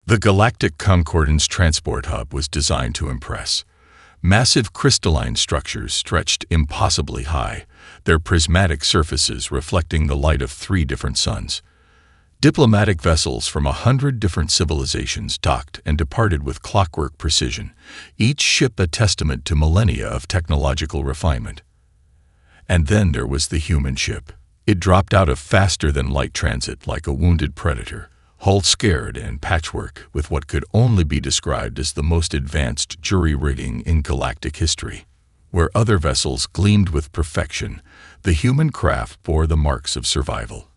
The Galactic Concordance Transport Hub was designed to impress. Massive crystalline structures stretched impossibly high, their prismatic surfaces reflecting the light of 3 different suns. Diplomatic vessels from 100 different civilizations docked and departed with clockwork precision, each ship a testament to millennia of technological refinement. And then there was the human ship. It dropped out of faster-than-light transit like a wounded predator, hull scared and patchwork with what could only be described as the most advanced jury rigging in galactic history. Where other vessels gleamed with perfection, the human craft bore the marks of survival.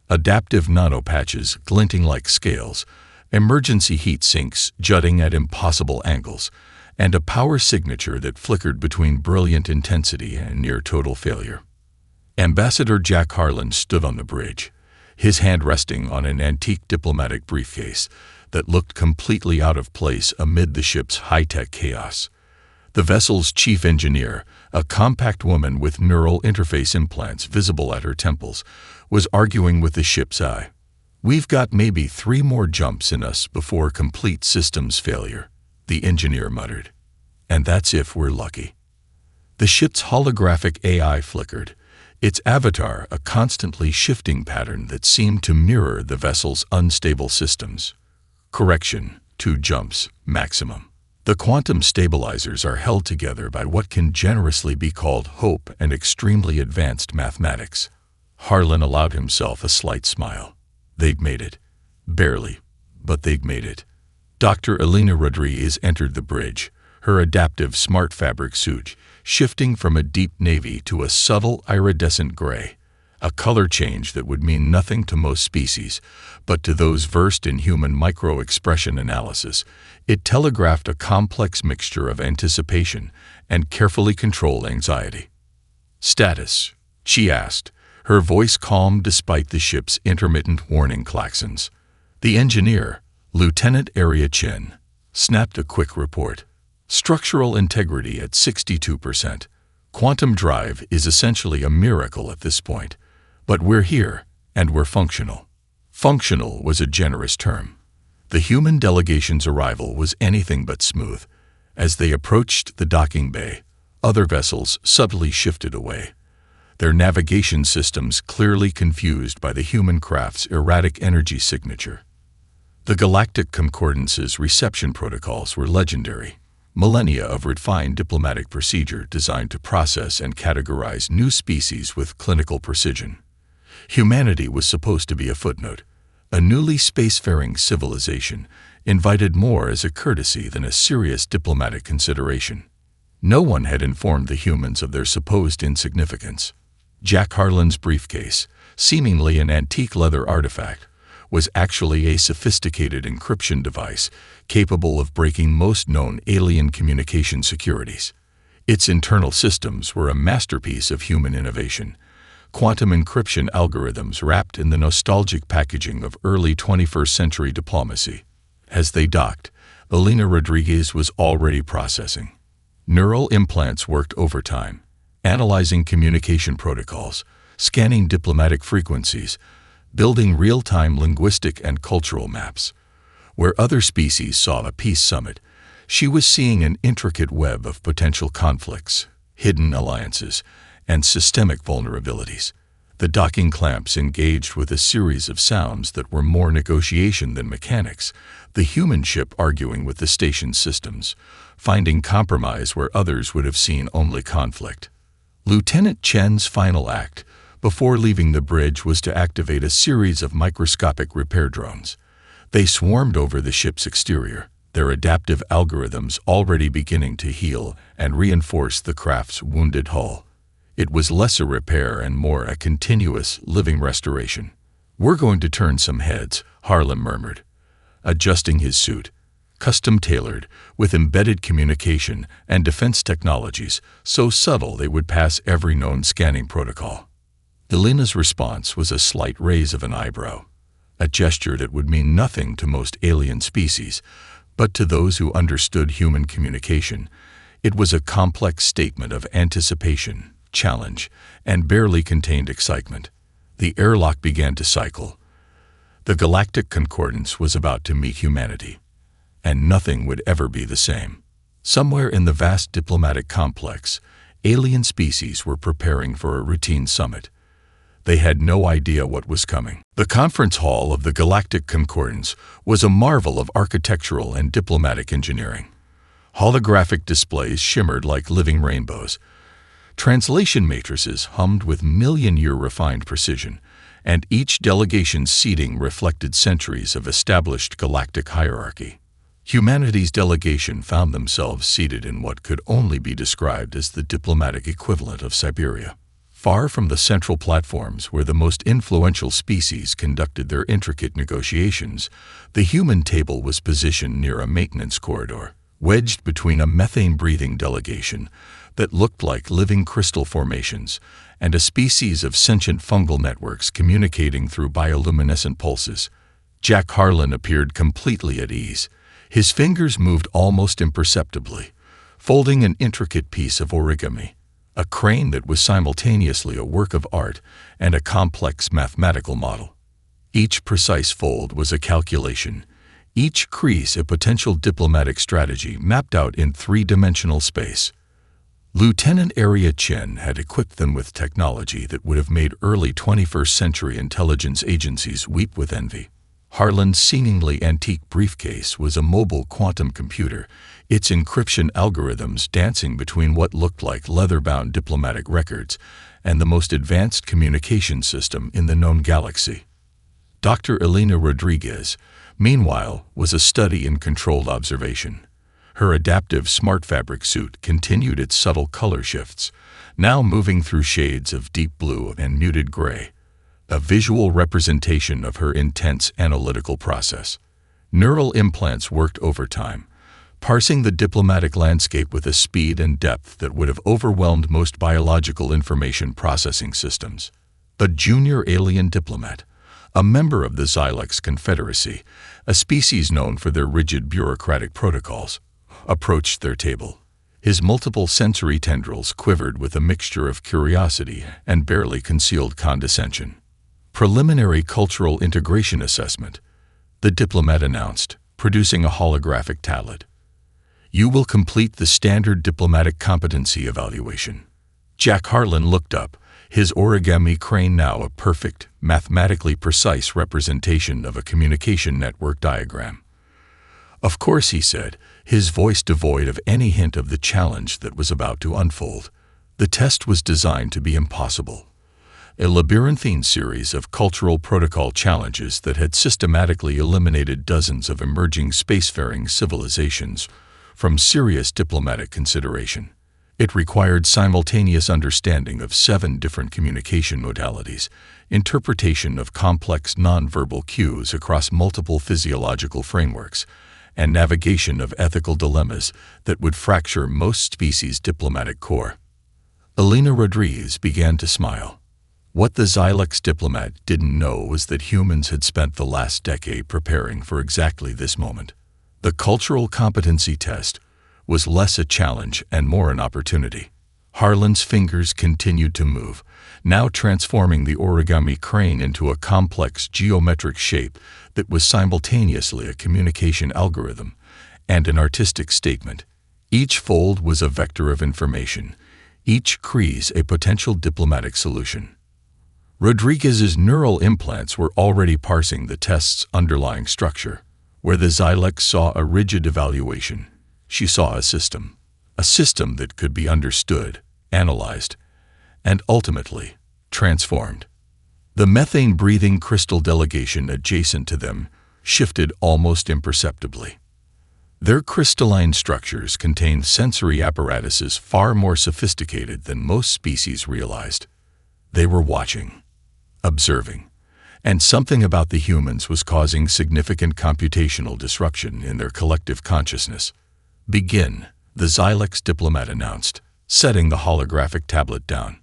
Adaptive nanopatches glinting like scales, emergency heat sinks jutting at impossible angles, and a power signature that flickered between brilliant intensity and near total failure. Ambassador Jack Harlan stood on the bridge, his hand resting on an antique diplomatic briefcase that looked completely out of place amid the ship's high-tech chaos. The vessel's chief engineer, a compact woman with neural interface implants visible at her temples, was arguing with the ship's eye. "We've got maybe 3 more jumps in us before complete systems failure," the engineer muttered. "And that's if we're lucky." The ship's holographic AI flickered, its avatar a constantly shifting pattern that seemed to mirror the vessel's unstable systems. Correction, 2 jumps, maximum. The quantum stabilizers are held together by what can generously be called hope and extremely advanced mathematics. Harlan allowed himself a slight smile. They'd made it. Barely, but they'd made it. Dr. Elena Rodriguez entered the bridge, her adaptive smart fabric suit shifting from a deep navy to a subtle iridescent gray, a color change that would mean nothing to most species, but to those versed in human micro-expression analysis, it telegraphed a complex mixture of anticipation and carefully controlled anxiety. "Status?" she asked, her voice calm despite the ship's intermittent warning klaxons. The engineer, Lieutenant Area Chen, snapped a quick report. "Structural integrity at 62%. Quantum drive is essentially a miracle at this point. But we're here, and we're functional." Functional was a generous term. The human delegation's arrival was anything but smooth. As they approached the docking bay, other vessels subtly shifted away, their navigation systems clearly confused by the human craft's erratic energy signature. The Galactic Concordance's reception protocols were legendary, millennia of refined diplomatic procedure designed to process and categorize new species with clinical precision. Humanity was supposed to be a footnote, a newly spacefaring civilization, invited more as a courtesy than a serious diplomatic consideration. No one had informed the humans of their supposed insignificance. Jack Harlan's briefcase, seemingly an antique leather artifact, was actually a sophisticated encryption device capable of breaking most known alien communication securities. Its internal systems were a masterpiece of human innovation, quantum encryption algorithms wrapped in the nostalgic packaging of early 21st century diplomacy. As they docked, Elena Rodriguez was already processing. Neural implants worked overtime, analyzing communication protocols, scanning diplomatic frequencies, building real-time linguistic and cultural maps. Where other species saw a peace summit, she was seeing an intricate web of potential conflicts, hidden alliances, and systemic vulnerabilities. The docking clamps engaged with a series of sounds that were more negotiation than mechanics, the human ship arguing with the station's systems, finding compromise where others would have seen only conflict. Lieutenant Chen's final act, before leaving the bridge, was to activate a series of microscopic repair drones. They swarmed over the ship's exterior, their adaptive algorithms already beginning to heal and reinforce the craft's wounded hull. It was less a repair and more a continuous, living restoration. "We're going to turn some heads," Harlan murmured, adjusting his suit, custom-tailored, with embedded communication and defense technologies so subtle they would pass every known scanning protocol. Elena's response was a slight raise of an eyebrow, a gesture that would mean nothing to most alien species, but to those who understood human communication, it was a complex statement of anticipation, challenge, and barely contained excitement. The airlock began to cycle. The Galactic Concordance was about to meet humanity, and nothing would ever be the same. Somewhere in the vast diplomatic complex, alien species were preparing for a routine summit. They had no idea what was coming. The conference hall of the Galactic Concordance was a marvel of architectural and diplomatic engineering. Holographic displays shimmered like living rainbows. Translation matrices hummed with million-year refined precision, and each delegation's seating reflected centuries of established galactic hierarchy. Humanity's delegation found themselves seated in what could only be described as the diplomatic equivalent of Siberia. Far from the central platforms where the most influential species conducted their intricate negotiations, the human table was positioned near a maintenance corridor, wedged between a methane-breathing delegation that looked like living crystal formations and a species of sentient fungal networks communicating through bioluminescent pulses. Jack Harlan appeared completely at ease. His fingers moved almost imperceptibly, folding an intricate piece of origami, a crane that was simultaneously a work of art and a complex mathematical model. Each precise fold was a calculation, each crease a potential diplomatic strategy mapped out in three-dimensional space. Lieutenant Area Chen had equipped them with technology that would have made early 21st century intelligence agencies weep with envy. Harlan's seemingly antique briefcase was a mobile quantum computer, its encryption algorithms dancing between what looked like leather-bound diplomatic records and the most advanced communication system in the known galaxy. Dr. Elena Rodriguez, meanwhile, was a study in controlled observation. Her adaptive smart fabric suit continued its subtle color shifts, now moving through shades of deep blue and muted gray, a visual representation of her intense analytical process. Neural implants worked overtime, parsing the diplomatic landscape with a speed and depth that would have overwhelmed most biological information processing systems. A junior alien diplomat, a member of the Xylex Confederacy, a species known for their rigid bureaucratic protocols, approached their table. His multiple sensory tendrils quivered with a mixture of curiosity and barely concealed condescension. Preliminary cultural integration assessment, the diplomat announced, producing a holographic tablet. You will complete the standard diplomatic competency evaluation. Jack Harlan looked up, his origami crane now a perfect, mathematically precise representation of a communication network diagram. Of course, he said, his voice devoid of any hint of the challenge that was about to unfold. The test was designed to be impossible. A labyrinthine series of cultural protocol challenges that had systematically eliminated dozens of emerging spacefaring civilizations from serious diplomatic consideration. It required simultaneous understanding of 7 different communication modalities, interpretation of complex nonverbal cues across multiple physiological frameworks, and navigation of ethical dilemmas that would fracture most species' diplomatic core. Elena Rodriguez began to smile. What the Xylex diplomat didn't know was that humans had spent the last decade preparing for exactly this moment. The cultural competency test was less a challenge and more an opportunity. Harlan's fingers continued to move, now transforming the origami crane into a complex geometric shape that was simultaneously a communication algorithm and an artistic statement. Each fold was a vector of information, each crease a potential diplomatic solution. Rodriguez's neural implants were already parsing the test's underlying structure. Where the Xylex saw a rigid evaluation, she saw a system that could be understood, analyzed, and ultimately transformed. The methane-breathing crystal delegation adjacent to them shifted almost imperceptibly. Their crystalline structures contained sensory apparatuses far more sophisticated than most species realized. They were watching, observing, and something about the humans was causing significant computational disruption in their collective consciousness. Begin, the Xylex diplomat announced, setting the holographic tablet down.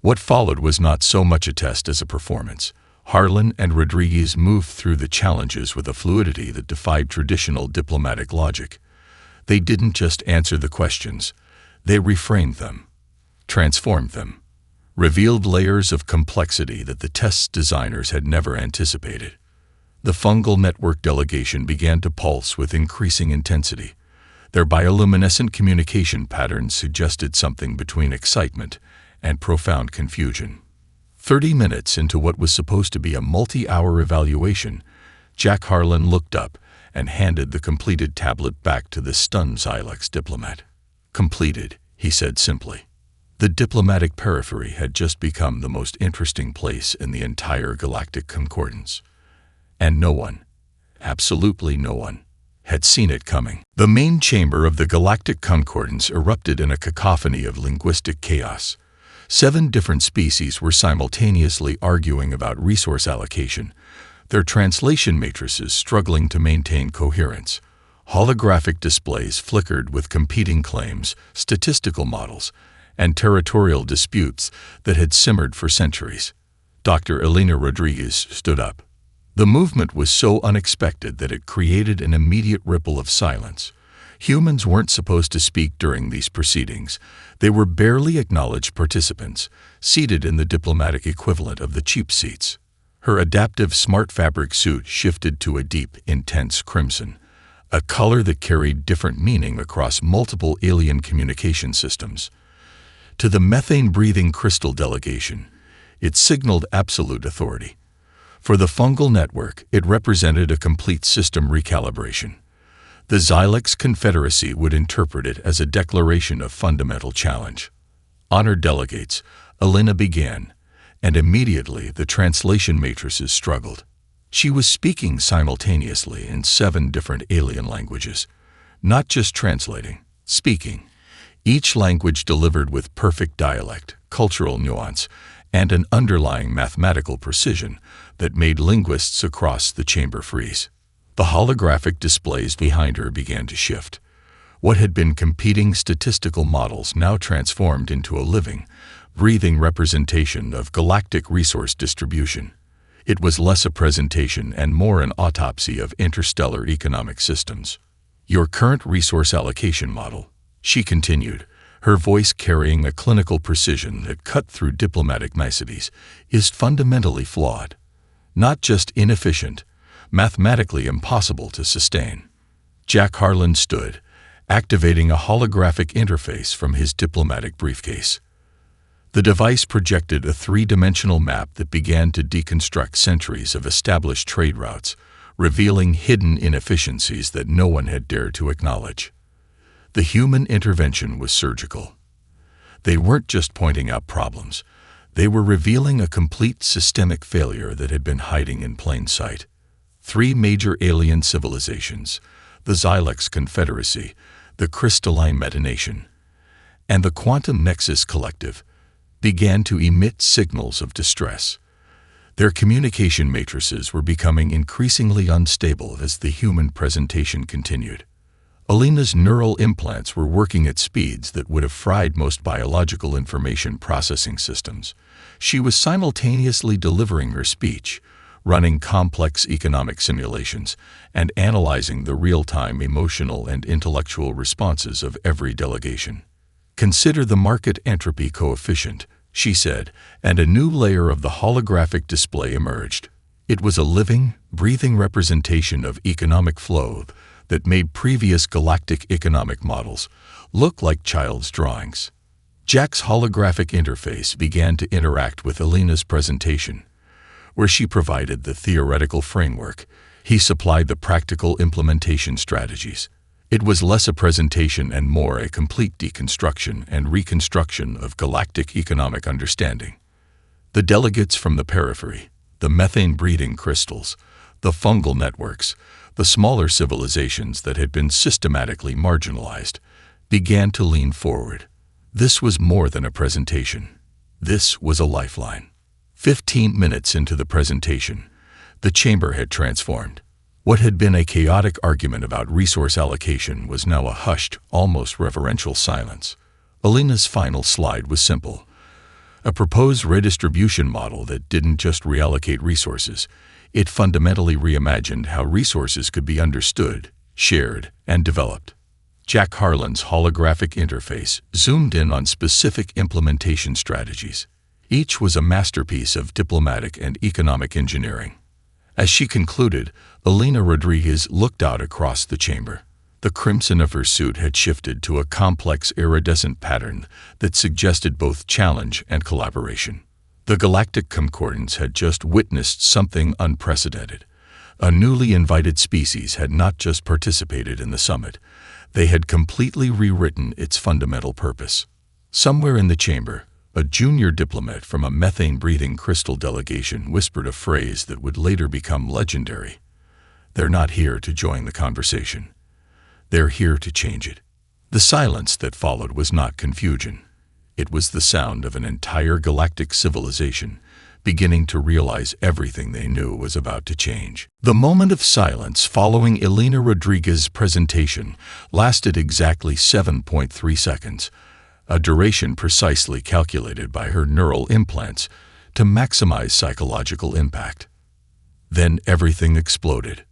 What followed was not so much a test as a performance. Harlan and Rodriguez moved through the challenges with a fluidity that defied traditional diplomatic logic. They didn't just answer the questions, they reframed them, transformed them, revealed layers of complexity that the test's designers had never anticipated. The fungal network delegation began to pulse with increasing intensity. Their bioluminescent communication patterns suggested something between excitement and profound confusion. 30 minutes into what was supposed to be a multi-hour evaluation, Jack Harlan looked up and handed the completed tablet back to the stunned Xylex diplomat. "Completed," he said simply. The diplomatic periphery had just become the most interesting place in the entire Galactic Concordance. And no one, absolutely no one, had seen it coming. The main chamber of the Galactic Concordance erupted in a cacophony of linguistic chaos. 7 different species were simultaneously arguing about resource allocation, their translation matrices struggling to maintain coherence. Holographic displays flickered with competing claims, statistical models, and territorial disputes that had simmered for centuries. Dr. Elena Rodriguez stood up. The movement was so unexpected that it created an immediate ripple of silence. Humans weren't supposed to speak during these proceedings. They were barely acknowledged participants, seated in the diplomatic equivalent of the cheap seats. Her adaptive smart fabric suit shifted to a deep, intense crimson, a color that carried different meaning across multiple alien communication systems. To the methane-breathing crystal delegation, it signaled absolute authority. For the fungal network, it represented a complete system recalibration. The Xylex Confederacy would interpret it as a declaration of fundamental challenge. Honored delegates, Elena began, and immediately the translation matrices struggled. She was speaking simultaneously in 7 different alien languages, not just translating, speaking. Each language delivered with perfect dialect, cultural nuance, and an underlying mathematical precision that made linguists across the chamber freeze. The holographic displays behind her began to shift. What had been competing statistical models now transformed into a living, breathing representation of galactic resource distribution. It was less a presentation and more an autopsy of interstellar economic systems. "Your current resource allocation model," she continued, her voice carrying a clinical precision that cut through diplomatic niceties, "is fundamentally flawed. Not just inefficient, mathematically impossible to sustain." Jack Harlan stood, activating a holographic interface from his diplomatic briefcase. The device projected a 3-dimensional map that began to deconstruct centuries of established trade routes, revealing hidden inefficiencies that no one had dared to acknowledge. The human intervention was surgical. They weren't just pointing out problems. They were revealing a complete systemic failure that had been hiding in plain sight. 3 major alien civilizations, the Xylex Confederacy, the Crystalline Metanation, and the Quantum Nexus Collective, began to emit signals of distress. Their communication matrices were becoming increasingly unstable as the human presentation continued. Elena's neural implants were working at speeds that would have fried most biological information processing systems. She was simultaneously delivering her speech, running complex economic simulations, and analyzing the real-time emotional and intellectual responses of every delegation. "Consider the market entropy coefficient," she said, and a new layer of the holographic display emerged. It was a living, breathing representation of economic flow that made previous galactic economic models look like child's drawings. Jack's holographic interface began to interact with Elena's presentation. Where she provided the theoretical framework, he supplied the practical implementation strategies. It was less a presentation and more a complete deconstruction and reconstruction of galactic economic understanding. The delegates from the periphery, the methane-breathing crystals, the fungal networks, the smaller civilizations that had been systematically marginalized, began to lean forward. This was more than a presentation. This was a lifeline. 15 minutes into the presentation, the chamber had transformed. What had been a chaotic argument about resource allocation was now a hushed, almost reverential silence. Elena's final slide was simple. A proposed redistribution model that didn't just reallocate resources, it fundamentally reimagined how resources could be understood, shared, and developed. Jack Harlan's holographic interface zoomed in on specific implementation strategies. Each was a masterpiece of diplomatic and economic engineering. As she concluded, Elena Rodriguez looked out across the chamber. The crimson of her suit had shifted to a complex iridescent pattern that suggested both challenge and collaboration. The Galactic Concordance had just witnessed something unprecedented. A newly invited species had not just participated in the summit, they had completely rewritten its fundamental purpose. Somewhere in the chamber, a junior diplomat from a methane-breathing crystal delegation whispered a phrase that would later become legendary. "They're not here to join the conversation. They're here to change it." The silence that followed was not confusion. It was the sound of an entire galactic civilization beginning to realize everything they knew was about to change. The moment of silence following Elena Rodriguez's presentation lasted exactly 7.3 seconds, a duration precisely calculated by her neural implants to maximize psychological impact. Then everything exploded.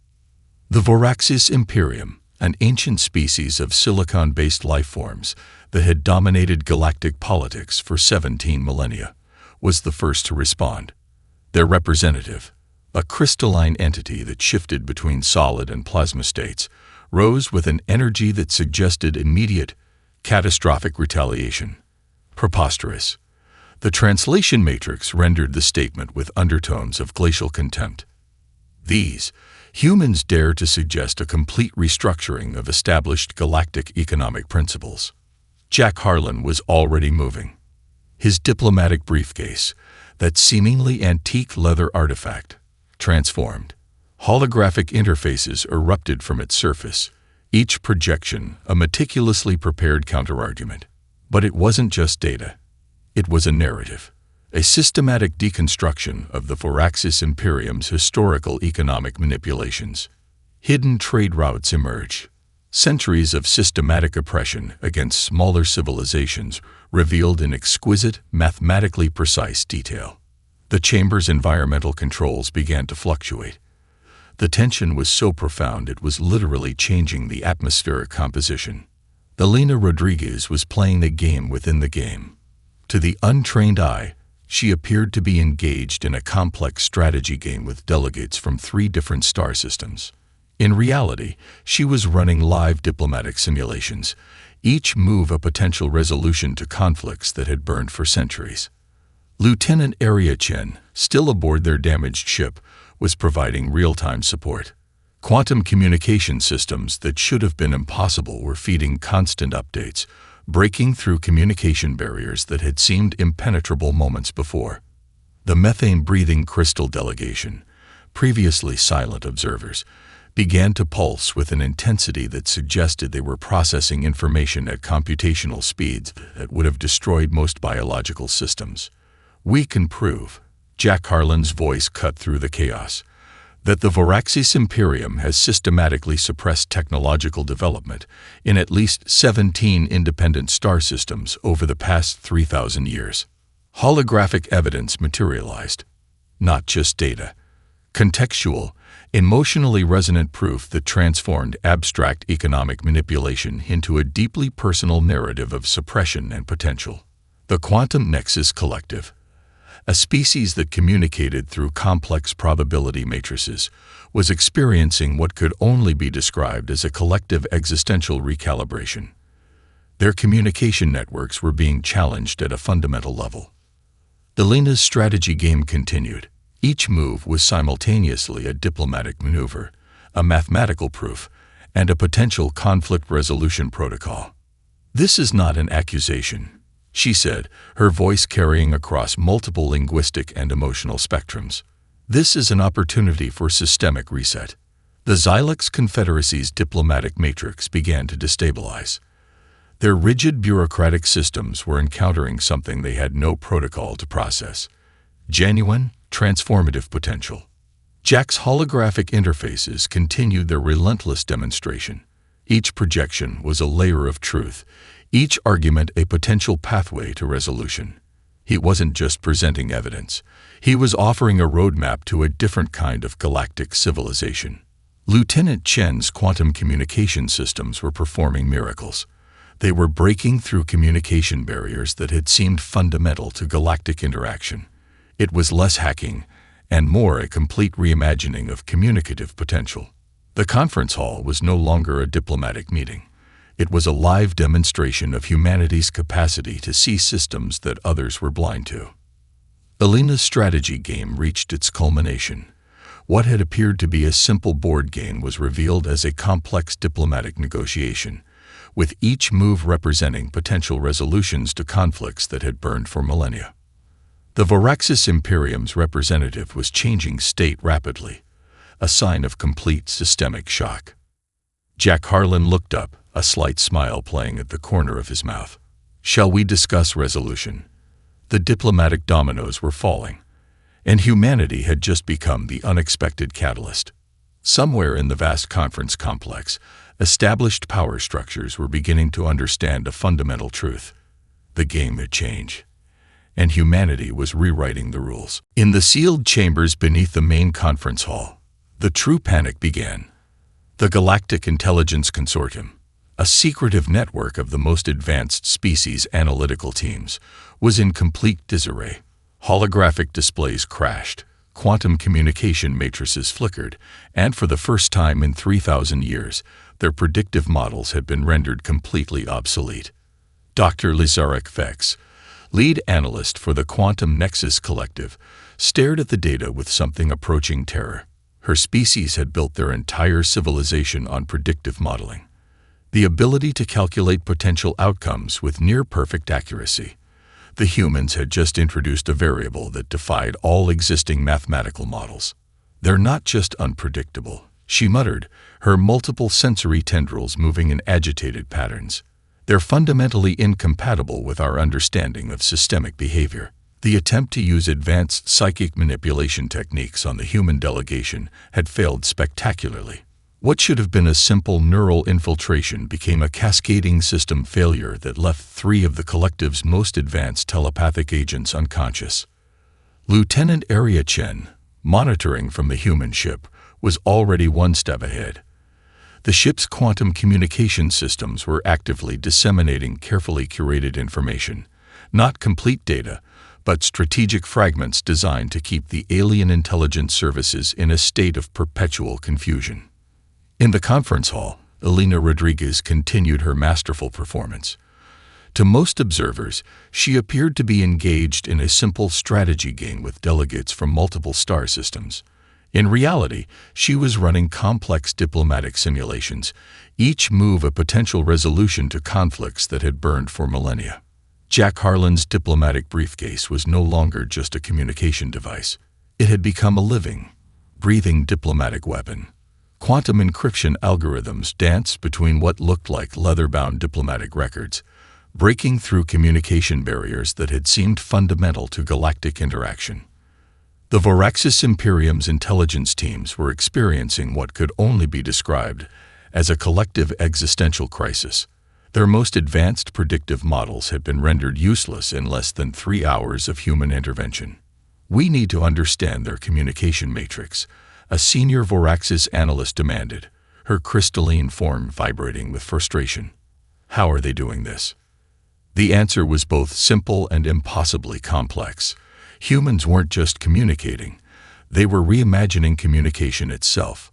The Voraxis Imperium, an ancient species of silicon-based lifeforms that had dominated galactic politics for 17 millennia, was the first to respond. Their representative, a crystalline entity that shifted between solid and plasma states, rose with an energy that suggested immediate, catastrophic retaliation. Preposterous. The translation matrix rendered the statement with undertones of glacial contempt. These humans dare to suggest a complete restructuring of established galactic economic principles. Jack Harlan was already moving. His diplomatic briefcase, that seemingly antique leather artifact, transformed. Holographic interfaces erupted from its surface, each projection a meticulously prepared counterargument. But it wasn't just data. It was a narrative, a systematic deconstruction of the Voraxis Imperium's historical economic manipulations. Hidden trade routes emerged. Centuries of systematic oppression against smaller civilizations revealed in exquisite, mathematically precise detail. The chamber's environmental controls began to fluctuate. The tension was so profound it was literally changing the atmospheric composition. Elena Rodriguez was playing the game within the game. To the untrained eye, she appeared to be engaged in a complex strategy game with delegates from 3 different star systems. In reality, she was running live diplomatic simulations, each move a potential resolution to conflicts that had burned for centuries. Lieutenant Aria Chen, still aboard their damaged ship, was providing real-time support. Quantum communication systems that should have been impossible were feeding constant updates, breaking through communication barriers that had seemed impenetrable moments before. The methane-breathing crystal delegation, previously silent observers, began to pulse with an intensity that suggested they were processing information at computational speeds that would have destroyed most biological systems. "We can prove," Jack Harlan's voice cut through the chaos, "that the Voraxis Imperium has systematically suppressed technological development in at least 17 independent star systems over the past 3,000 years. Holographic evidence materialized. Not just data. Contextual, emotionally resonant proof that transformed abstract economic manipulation into a deeply personal narrative of suppression and potential. The Quantum Nexus Collective, a species that communicated through complex probability matrices, was experiencing what could only be described as a collective existential recalibration. Their communication networks were being challenged at a fundamental level. Elena's strategy game continued. Each move was simultaneously a diplomatic maneuver, a mathematical proof, and a potential conflict resolution protocol. "This is not an accusation," she said, her voice carrying across multiple linguistic and emotional spectrums. "This is an opportunity for systemic reset." The Xylex Confederacy's diplomatic matrix began to destabilize. Their rigid bureaucratic systems were encountering something they had no protocol to process: genuine, transformative potential. Jack's holographic interfaces continued their relentless demonstration. Each projection was a layer of truth, each argument a potential pathway to resolution. He wasn't just presenting evidence. He was offering a roadmap to a different kind of galactic civilization. Lieutenant Chen's quantum communication systems were performing miracles. They were breaking through communication barriers that had seemed fundamental to galactic interaction. It was less hacking and more, a complete reimagining of communicative potential. The conference hall was no longer a diplomatic meeting. It was a live demonstration of humanity's capacity to see systems that others were blind to. Alina's strategy game reached its culmination. What had appeared to be a simple board game was revealed as a complex diplomatic negotiation, with each move representing potential resolutions to conflicts that had burned for millennia. The Voraxis Imperium's representative was changing state rapidly, a sign of complete systemic shock. Jack Harlan looked up, a slight smile playing at the corner of his mouth. "Shall we discuss resolution?" The diplomatic dominoes were falling, and humanity had just become the unexpected catalyst. Somewhere in the vast conference complex, established power structures were beginning to understand a fundamental truth. The game had changed, and humanity was rewriting the rules. In the sealed chambers beneath the main conference hall, the true panic began. The Galactic Intelligence Consortium, a secretive network of the most advanced species analytical teams, was in complete disarray. Holographic displays crashed, quantum communication matrices flickered, and for the first time in 3,000 years, their predictive models had been rendered completely obsolete. Dr. Lizarek Vex, lead analyst for the Quantum Nexus Collective, stared at the data with something approaching terror. Her species had built their entire civilization on predictive modeling, the ability to calculate potential outcomes with near-perfect accuracy. The humans had just introduced a variable that defied all existing mathematical models. "They're not just unpredictable," she muttered, her multiple sensory tendrils moving in agitated patterns. "They're fundamentally incompatible with our understanding of systemic behavior." The attempt to use advanced psychic manipulation techniques on the human delegation had failed spectacularly. What should have been a simple neural infiltration became a cascading system failure that left 3 of the collective's most advanced telepathic agents unconscious. Lieutenant Arya Chen, monitoring from the human ship, was already one step ahead. The ship's quantum communication systems were actively disseminating carefully curated information, not complete data, but strategic fragments designed to keep the alien intelligence services in a state of perpetual confusion. In the conference hall, Alina Rodriguez continued her masterful performance. To most observers, she appeared to be engaged in a simple strategy game with delegates from multiple star systems. In reality, she was running complex diplomatic simulations, each move a potential resolution to conflicts that had burned for millennia. Jack Harlan's diplomatic briefcase was no longer just a communication device. It had become a living, breathing diplomatic weapon. Quantum encryption algorithms danced between what looked like leather-bound diplomatic records, breaking through communication barriers that had seemed fundamental to galactic interaction. The Voraxis Imperium's intelligence teams were experiencing what could only be described as a collective existential crisis. Their most advanced predictive models had been rendered useless in less than 3 hours of human intervention. "We need to understand their communication matrix," a senior Voraxis analyst demanded, her crystalline form vibrating with frustration. "How are they doing this?" The answer was both simple and impossibly complex. Humans weren't just communicating, they were reimagining communication itself.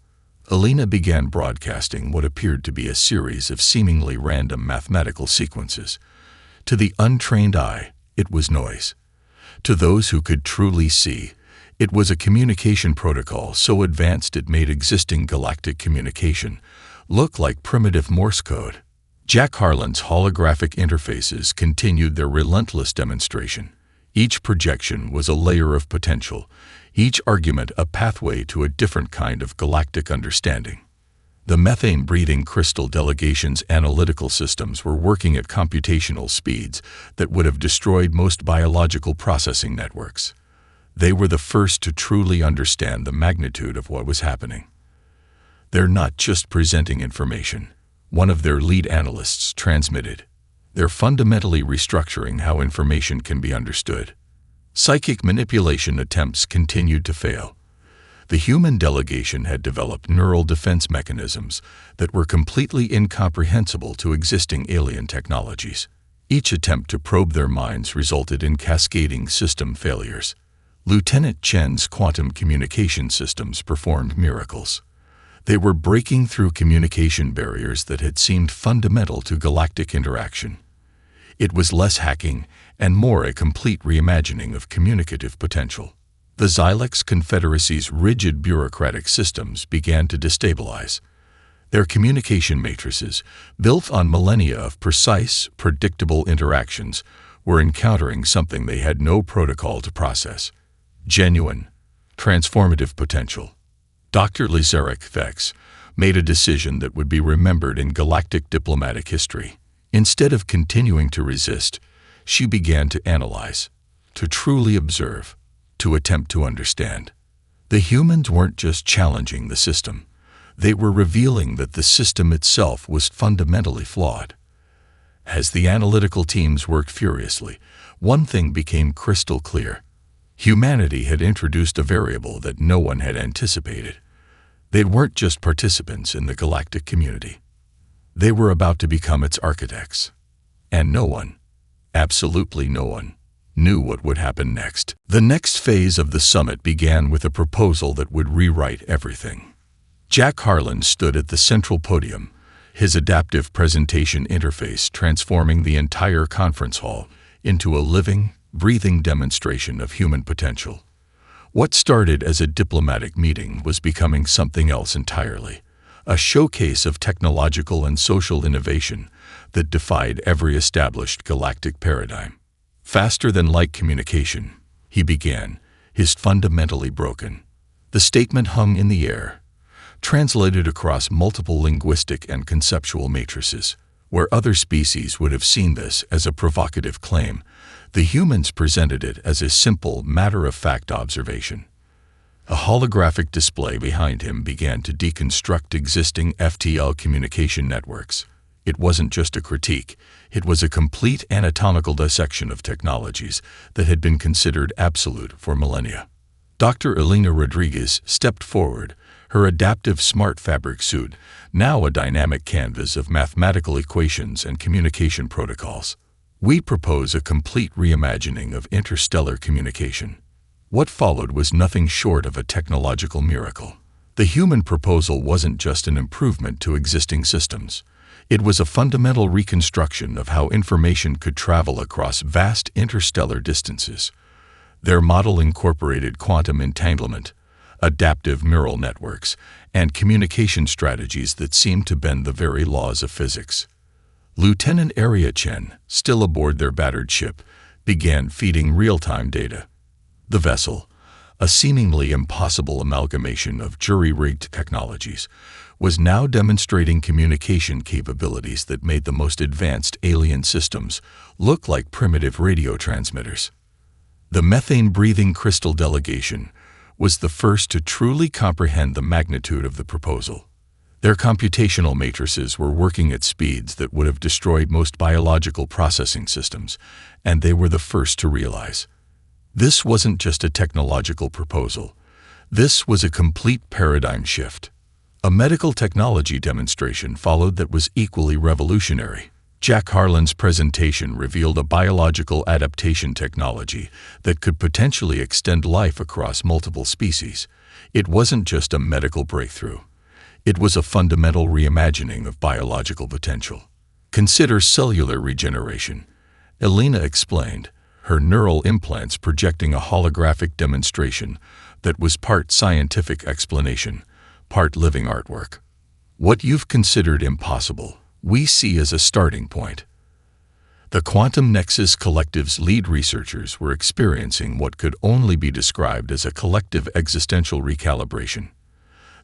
Alina began broadcasting what appeared to be a series of seemingly random mathematical sequences. To the untrained eye, it was noise. To those who could truly see, it was a communication protocol so advanced it made existing galactic communication look like primitive Morse code. Jack Harlan's holographic interfaces continued their relentless demonstration. Each projection was a layer of potential, each argument a pathway to a different kind of galactic understanding. The methane-breathing crystal delegation's analytical systems were working at computational speeds that would have destroyed most biological processing networks. They were the first to truly understand the magnitude of what was happening. "They're not just presenting information," one of their lead analysts transmitted. "They're fundamentally restructuring how information can be understood." Psychic manipulation attempts continued to fail. The human delegation had developed neural defense mechanisms that were completely incomprehensible to existing alien technologies. Each attempt to probe their minds resulted in cascading system failures. Lieutenant Chen's quantum communication systems performed miracles. They were breaking through communication barriers that had seemed fundamental to galactic interaction. It was less hacking and more a complete reimagining of communicative potential. The Xylex Confederacy's rigid bureaucratic systems began to destabilize. Their communication matrices, built on millennia of precise, predictable interactions, were encountering something they had no protocol to process: genuine, transformative potential. Dr. Lazarek Vex made a decision that would be remembered in galactic diplomatic history. Instead of continuing to resist, she began to analyze, to truly observe, to attempt to understand. The humans weren't just challenging the system. They were revealing that the system itself was fundamentally flawed. As the analytical teams worked furiously, one thing became crystal clear. Humanity had introduced a variable that no one had anticipated. They weren't just participants in the galactic community. They were about to become its architects. And no one, absolutely no one, knew what would happen next. The next phase of the summit began with a proposal that would rewrite everything. Jack Harlan stood at the central podium, his adaptive presentation interface transforming the entire conference hall into a living, breathing demonstration of human potential. What started as a diplomatic meeting was becoming something else entirely, a showcase of technological and social innovation that defied every established galactic paradigm. Faster than light communication, he began, his fundamentally broken. The statement hung in the air, translated across multiple linguistic and conceptual matrices. Where other species would have seen this as a provocative claim, the humans presented it as a simple, matter-of-fact observation. A holographic display behind him began to deconstruct existing FTL communication networks. It wasn't just a critique, it was a complete anatomical dissection of technologies that had been considered absolute for millennia. Dr. Elena Rodriguez stepped forward, her adaptive smart fabric suit now a dynamic canvas of mathematical equations and communication protocols. We propose a complete reimagining of interstellar communication. What followed was nothing short of a technological miracle. The human proposal wasn't just an improvement to existing systems. It was a fundamental reconstruction of how information could travel across vast interstellar distances. Their model incorporated quantum entanglement, adaptive neural networks, and communication strategies that seemed to bend the very laws of physics. Lieutenant Area Chen, still aboard their battered ship, began feeding real-time data. The vessel, a seemingly impossible amalgamation of jury-rigged technologies, was now demonstrating communication capabilities that made the most advanced alien systems look like primitive radio transmitters. The methane-breathing crystal delegation was the first to truly comprehend the magnitude of the proposal. Their computational matrices were working at speeds that would have destroyed most biological processing systems, and they were the first to realize. This wasn't just a technological proposal. This was a complete paradigm shift. A medical technology demonstration followed that was equally revolutionary. Jack Harlan's presentation revealed a biological adaptation technology that could potentially extend life across multiple species. It wasn't just a medical breakthrough. It was a fundamental reimagining of biological potential. Consider cellular regeneration, Elena explained, her neural implants projecting a holographic demonstration that was part scientific explanation, part living artwork. What you've considered impossible, we see as a starting point. The Quantum Nexus Collective's lead researchers were experiencing what could only be described as a collective existential recalibration.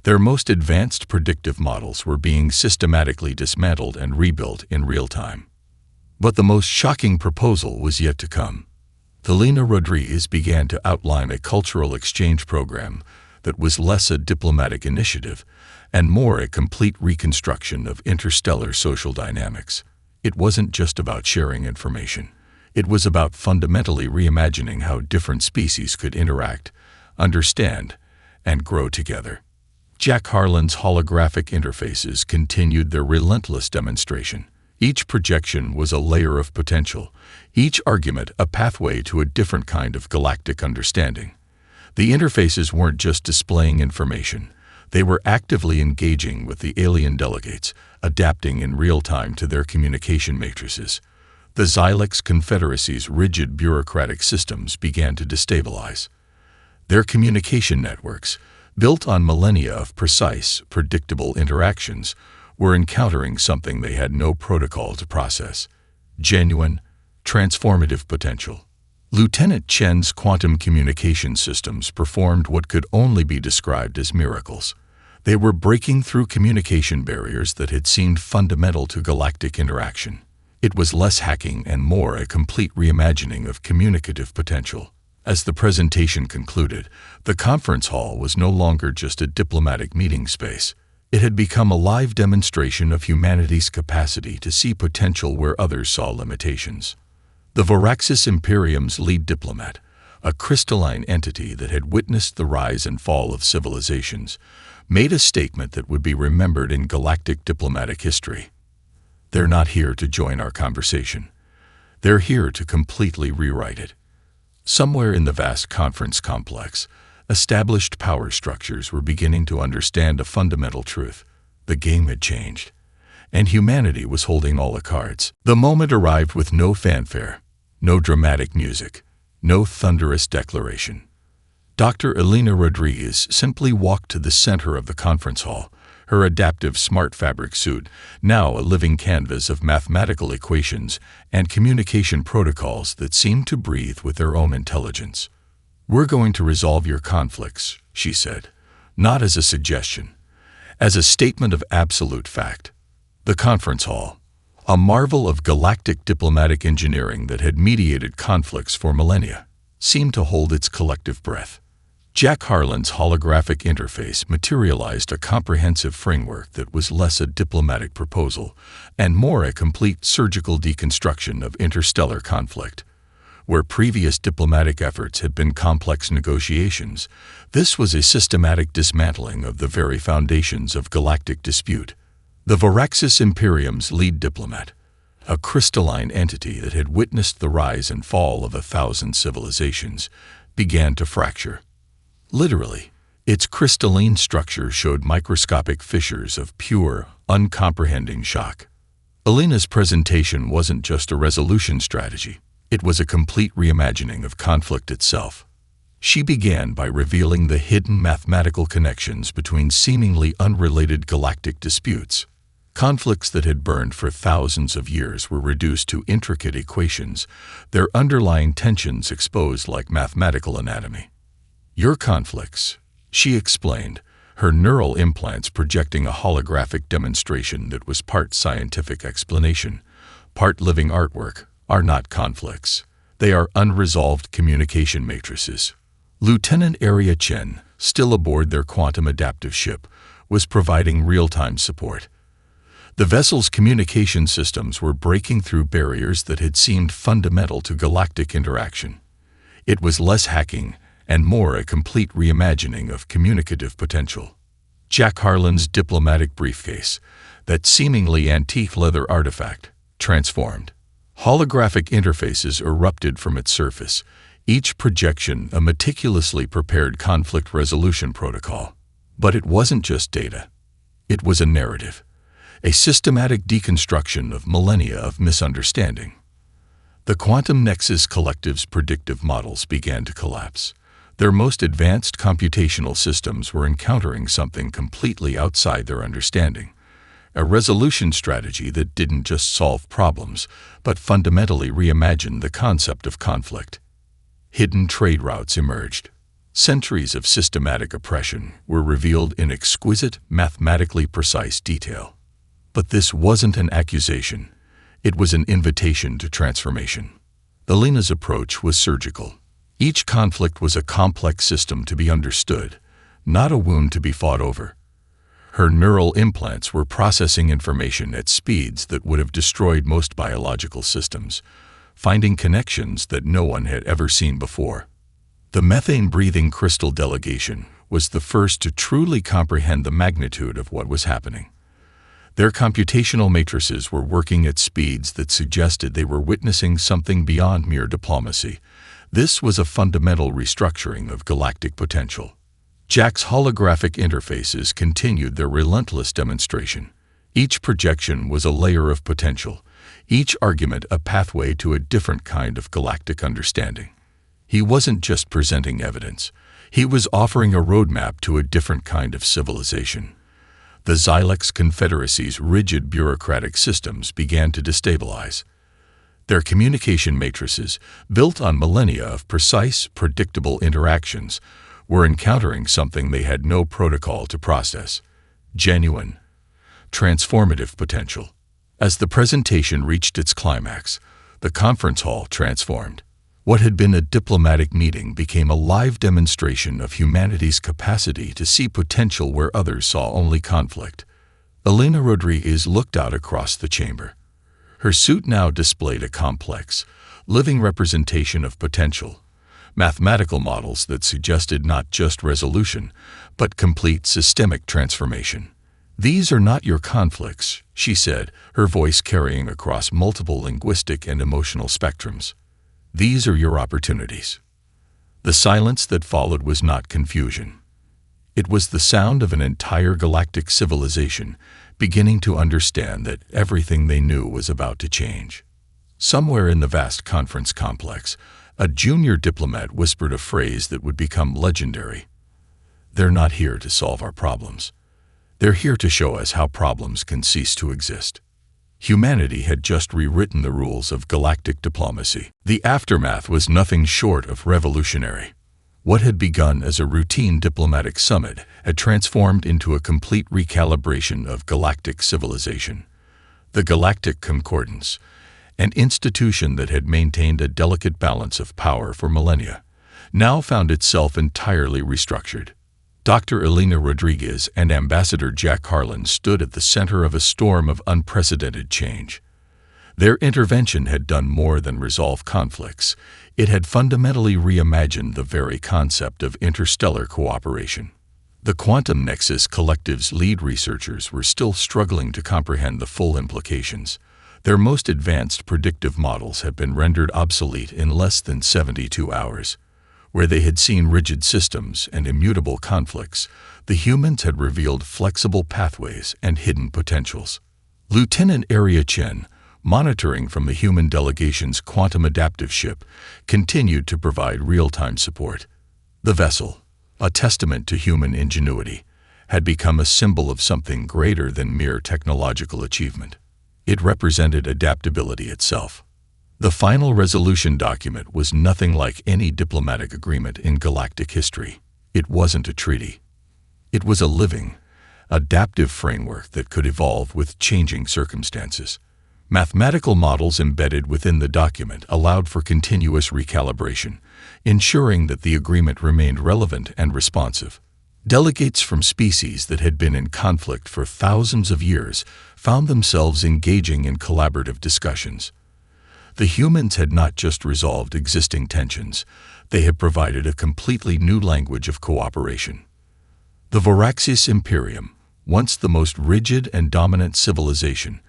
Their most advanced predictive models were being systematically dismantled and rebuilt in real time. But the most shocking proposal was yet to come. Elena Rodriguez began to outline a cultural exchange program that was less a diplomatic initiative and more a complete reconstruction of interstellar social dynamics. It wasn't just about sharing information. It was about fundamentally reimagining how different species could interact, understand, and grow together. Jack Harlan's holographic interfaces continued their relentless demonstration. Each projection was a layer of potential, each argument a pathway to a different kind of galactic understanding. The interfaces weren't just displaying information. They were actively engaging with the alien delegates, adapting in real time to their communication matrices. The Xylex Confederacy's rigid bureaucratic systems began to destabilize. Their communication networks, built on millennia of precise, predictable interactions, were encountering something they had no protocol to process: genuine, transformative potential. Lieutenant Chen's quantum communication systems performed what could only be described as miracles. They were breaking through communication barriers that had seemed fundamental to galactic interaction. It was less hacking and more a complete reimagining of communicative potential. As the presentation concluded, the conference hall was no longer just a diplomatic meeting space. It had become a live demonstration of humanity's capacity to see potential where others saw limitations. The Voraxis Imperium's lead diplomat, a crystalline entity that had witnessed the rise and fall of civilizations, made a statement that would be remembered in galactic diplomatic history. "They're not here to join our conversation. They're here to completely rewrite it." Somewhere in the vast conference complex, established power structures were beginning to understand a fundamental truth. The game had changed, and humanity was holding all the cards. The moment arrived with no fanfare, no dramatic music, no thunderous declaration. Dr. Elena Rodriguez simply walked to the center of the conference hall, her adaptive smart fabric suit now a living canvas of mathematical equations and communication protocols that seemed to breathe with their own intelligence. "We're going to resolve your conflicts," she said, not as a suggestion, as a statement of absolute fact. The conference hall, a marvel of galactic diplomatic engineering that had mediated conflicts for millennia, seemed to hold its collective breath. Jack Harlan's holographic interface materialized a comprehensive framework that was less a diplomatic proposal and more a complete surgical deconstruction of interstellar conflict. Where previous diplomatic efforts had been complex negotiations, this was a systematic dismantling of the very foundations of galactic dispute. The Voraxis Imperium's lead diplomat, a crystalline entity that had witnessed the rise and fall of 1,000 civilizations, began to fracture. Literally, its crystalline structure showed microscopic fissures of pure, uncomprehending shock. Elena's presentation wasn't just a resolution strategy. It was a complete reimagining of conflict itself. She began by revealing the hidden mathematical connections between seemingly unrelated galactic disputes. Conflicts that had burned for thousands of years were reduced to intricate equations, their underlying tensions exposed like mathematical anatomy. "Your conflicts," she explained, her neural implants projecting a holographic demonstration that was part scientific explanation, part living artwork, "are not conflicts. They are unresolved communication matrices." Lieutenant Area Chen, still aboard their quantum adaptive ship, was providing real-time support. The vessel's communication systems were breaking through barriers that had seemed fundamental to galactic interaction. It was less hacking and more a complete reimagining of communicative potential. Jack Harlan's diplomatic briefcase, that seemingly antique leather artifact, transformed. Holographic interfaces erupted from its surface, each projection a meticulously prepared conflict resolution protocol. But it wasn't just data. It was a narrative, a systematic deconstruction of millennia of misunderstanding. The Quantum Nexus Collective's predictive models began to collapse. Their most advanced computational systems were encountering something completely outside their understanding. A resolution strategy that didn't just solve problems, but fundamentally reimagined the concept of conflict. Hidden trade routes emerged. Centuries of systematic oppression were revealed in exquisite, mathematically precise detail. But this wasn't an accusation. It was an invitation to transformation. Elena's approach was surgical. Each conflict was a complex system to be understood, not a wound to be fought over. Her neural implants were processing information at speeds that would have destroyed most biological systems, finding connections that no one had ever seen before. The methane-breathing crystal delegation was the first to truly comprehend the magnitude of what was happening. Their computational matrices were working at speeds that suggested they were witnessing something beyond mere diplomacy. This was a fundamental restructuring of galactic potential. Jack's holographic interfaces continued their relentless demonstration. Each projection was a layer of potential, each argument a pathway to a different kind of galactic understanding. He wasn't just presenting evidence. He was offering a roadmap to a different kind of civilization. The Xylex Confederacy's rigid bureaucratic systems began to destabilize. Their communication matrices, built on millennia of precise, predictable interactions, were encountering something they had no protocol to process: genuine, transformative potential. As the presentation reached its climax, the conference hall transformed. What had been a diplomatic meeting became a live demonstration of humanity's capacity to see potential where others saw only conflict. Elena Rodriguez looked out across the chamber. Her suit now displayed a complex, living representation of potential, mathematical models that suggested not just resolution, but complete systemic transformation. "These are not your conflicts," she said, her voice carrying across multiple linguistic and emotional spectrums. "These are your opportunities." The silence that followed was not confusion. It was the sound of an entire galactic civilization beginning to understand that everything they knew was about to change. Somewhere in the vast conference complex, a junior diplomat whispered a phrase that would become legendary. "They're not here to solve our problems. They're here to show us how problems can cease to exist." Humanity had just rewritten the rules of galactic diplomacy. The aftermath was nothing short of revolutionary. What had begun as a routine diplomatic summit had transformed into a complete recalibration of galactic civilization. The Galactic Concordance, an institution that had maintained a delicate balance of power for millennia, now found itself entirely restructured. Dr. Elena Rodriguez and Ambassador Jack Harlan stood at the center of a storm of unprecedented change. Their intervention had done more than resolve conflicts. It had fundamentally reimagined the very concept of interstellar cooperation. The Quantum Nexus Collective's lead researchers were still struggling to comprehend the full implications. Their most advanced predictive models had been rendered obsolete in less than 72 hours. Where they had seen rigid systems and immutable conflicts, the humans had revealed flexible pathways and hidden potentials. Lieutenant Aria Chen, monitoring from the human delegation's quantum adaptive ship, continued to provide real-time support. The vessel, a testament to human ingenuity, had become a symbol of something greater than mere technological achievement. It represented adaptability itself. The final resolution document was nothing like any diplomatic agreement in galactic history. It wasn't a treaty. It was a living, adaptive framework that could evolve with changing circumstances. Mathematical models embedded within the document allowed for continuous recalibration, ensuring that the agreement remained relevant and responsive. Delegates from species that had been in conflict for thousands of years found themselves engaging in collaborative discussions. The humans had not just resolved existing tensions, they had provided a completely new language of cooperation. The Voraxis Imperium, once the most rigid and dominant civilization,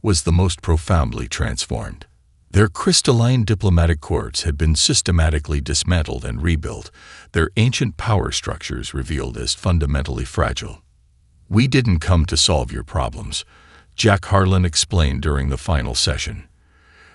was the most profoundly transformed. Their crystalline diplomatic courts had been systematically dismantled and rebuilt, their ancient power structures revealed as fundamentally fragile. "We didn't come to solve your problems," Jack Harlan explained during the final session.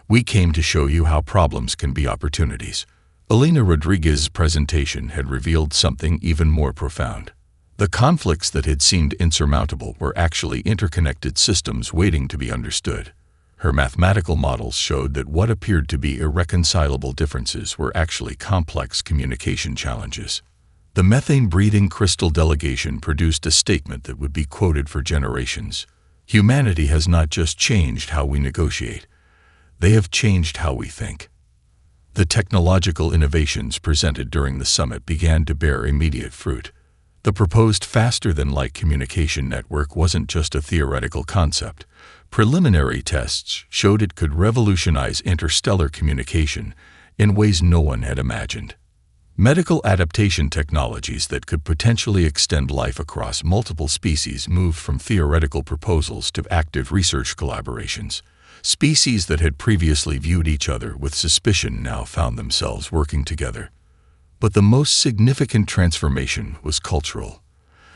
"We came to show you how problems can be opportunities." Elena Rodriguez's presentation had revealed something even more profound. The conflicts that had seemed insurmountable were actually interconnected systems waiting to be understood. Her mathematical models showed that what appeared to be irreconcilable differences were actually complex communication challenges. The methane-breathing crystal delegation produced a statement that would be quoted for generations. "Humanity has not just changed how we negotiate. They have changed how we think." The technological innovations presented during the summit began to bear immediate fruit. The proposed faster-than-light communication network wasn't just a theoretical concept. Preliminary tests showed it could revolutionize interstellar communication in ways no one had imagined. Medical adaptation technologies that could potentially extend life across multiple species moved from theoretical proposals to active research collaborations. Species that had previously viewed each other with suspicion now found themselves working together. But the most significant transformation was cultural.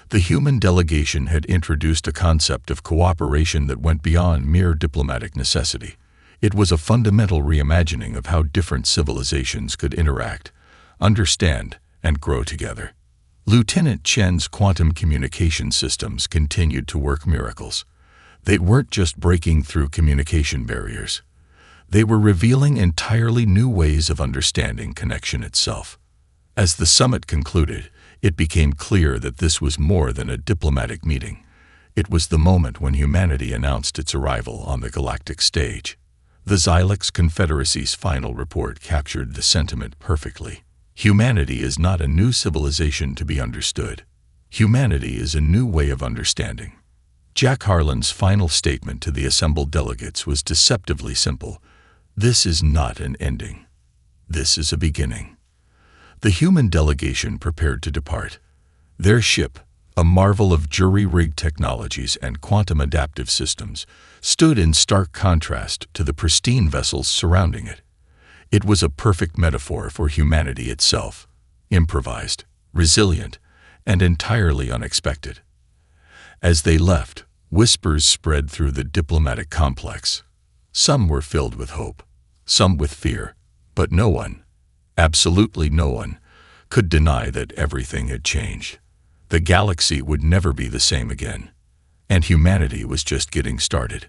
The human delegation had introduced a concept of cooperation that went beyond mere diplomatic necessity. It was a fundamental reimagining of how different civilizations could interact, understand, and grow together. Lieutenant Chen's quantum communication systems continued to work miracles. They weren't just breaking through communication barriers. They were revealing entirely new ways of understanding connection itself. As the summit concluded, it became clear that this was more than a diplomatic meeting. It was the moment when humanity announced its arrival on the galactic stage. The Xylex Confederacy's final report captured the sentiment perfectly. Humanity is not a new civilization to be understood. Humanity is a new way of understanding. Jack Harlan's final statement to the assembled delegates was deceptively simple. This is not an ending. This is a beginning. The human delegation prepared to depart. Their ship, a marvel of jury-rigged technologies and quantum adaptive systems, stood in stark contrast to the pristine vessels surrounding it. It was a perfect metaphor for humanity itself, improvised, resilient, and entirely unexpected. As they left, whispers spread through the diplomatic complex. Some were filled with hope, some with fear, but no one, absolutely no one, could deny that everything had changed. The galaxy would never be the same again, and humanity was just getting started.